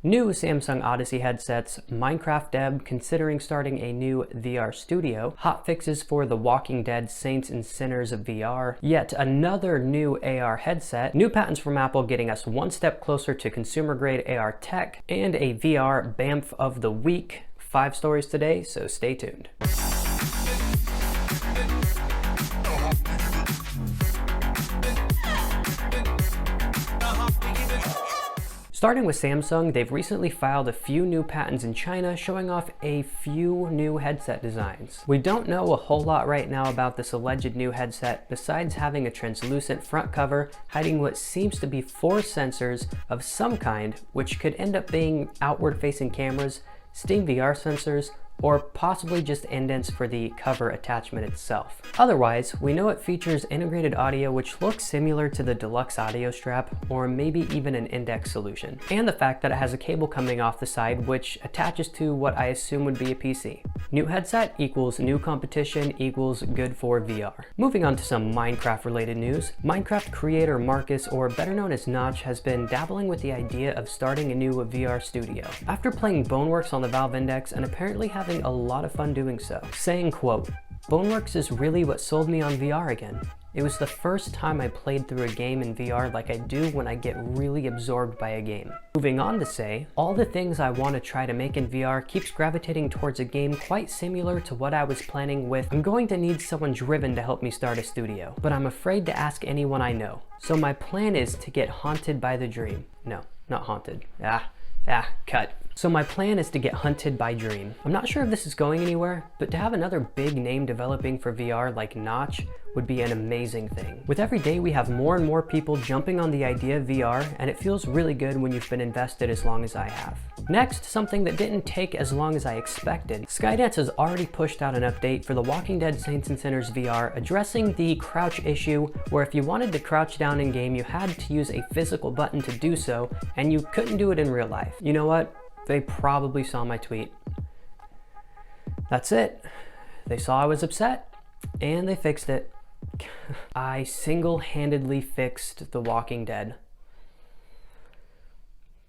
New Samsung Odyssey headsets, Minecraft dev considering starting a new VR studio, hot fixes for The Walking Dead Saints and Sinners of VR, yet another new AR headset, new patents from Apple getting us one step closer to consumer-grade AR tech, and a VR BAMF of the week. 5 stories today, so stay tuned. Starting with Samsung, they've recently filed a few new patents in China showing off a few new headset designs. We don't know a whole lot right now about this alleged new headset besides having a translucent front cover hiding what seems to be 4 sensors of some kind, which could end up being outward-facing cameras, Steam VR sensors, or possibly just indents for the cover attachment itself. Otherwise, we know it features integrated audio which looks similar to the deluxe audio strap, or maybe even an index solution. And the fact that it has a cable coming off the side which attaches to what I assume would be a PC. New headset equals new competition equals good for VR. Moving on to some Minecraft related news, Minecraft creator Marcus, or better known as Notch, has been dabbling with the idea of starting a new VR studio. After playing Boneworks on the Valve Index and apparently having a lot of fun doing so, saying, quote, "Boneworks is really what sold me on VR again. It was the first time I played through a game in VR like I do when I get really absorbed by a game." Moving on to say, "All the things I want to try to make in VR keeps gravitating towards a game quite similar to what I was planning with. I'm going to need someone driven to help me start a studio, but I'm afraid to ask anyone I know. So my plan is to get haunted by the dream." No, not haunted. Cut. So my plan is to get hunted by dream. I'm not sure if this is going anywhere, but to have another big name developing for VR like Notch would be an amazing thing. With every day we have more and more people jumping on the idea of VR, and it feels really good when you've been invested as long as I have. Next, something that didn't take as long as I expected. Skydance has already pushed out an update for The Walking Dead Saints and Sinners VR addressing the crouch issue where if you wanted to crouch down in game you had to use a physical button to do so, and you couldn't do it in real life. You know what? They probably saw my tweet. That's it. They saw I was upset, and they fixed it. I single-handedly fixed The Walking Dead.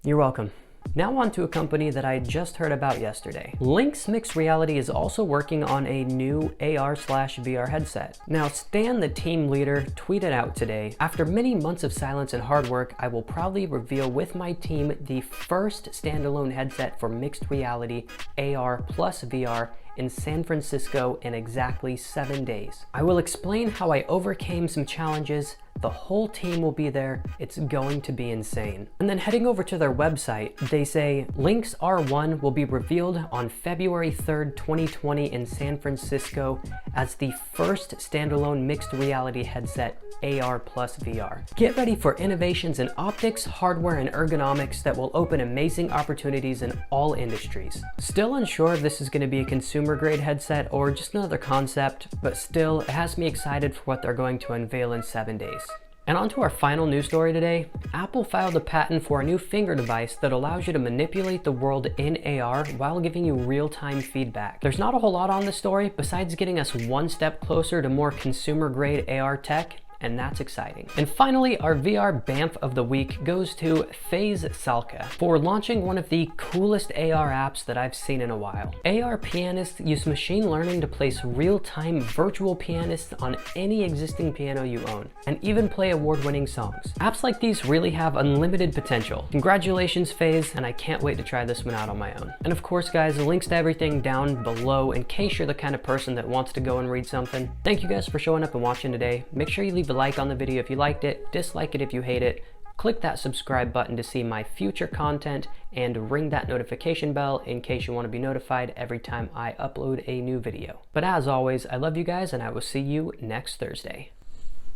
You're welcome. Now on to a company that I just heard about yesterday. Lynx Mixed Reality is also working on a new AR/VR headset. Now Stan, the team leader, tweeted out today, "After many months of silence and hard work, I will proudly reveal with my team the first standalone headset for mixed reality AR plus VR in San Francisco in exactly 7 days. I will explain how I overcame some challenges. The whole team will be there. It's going to be insane." And then heading over to their website, they say, "Lynx R1 will be revealed on February 3rd, 2020 in San Francisco as the first standalone mixed reality headset AR plus VR. Get ready for innovations in optics, hardware, and ergonomics that will open amazing opportunities in all industries." Still unsure if this is going to be a consumer grade headset or just another concept, but still, it has me excited for what they're going to unveil in 7 days. And on to our final news story today. Apple filed a patent for a new finger device that allows you to manipulate the world in AR while giving you real-time feedback. There's not a whole lot on this story besides getting us one step closer to more consumer-grade AR tech, and that's exciting. And finally, our VR BAMF of the week goes to FaZe Salka for launching one of the coolest AR apps that I've seen in a while. AR pianists use machine learning to place real-time virtual pianists on any existing piano you own, and even play award-winning songs. Apps like these really have unlimited potential. Congratulations, FaZe, and I can't wait to try this one out on my own. And of course, guys, the links to everything down below in case you're the kind of person that wants to go and read something. Thank you guys for showing up and watching today. Make sure you leave a like on the video if you liked it, dislike it if you hate it, click that subscribe button to see my future content, and ring that notification bell in case you want to be notified every time I upload a new video. But as always, I love you guys and I will see you next Thursday.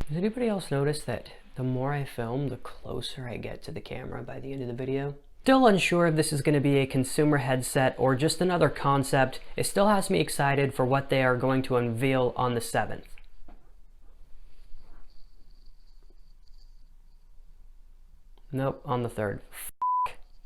Has anybody else noticed that the more I film, the closer I get to the camera by the end of the video? Still unsure if this is going to be a consumer headset or just another concept. It still has me excited for what they are going to unveil on the 7th. Nope, on the 3rd.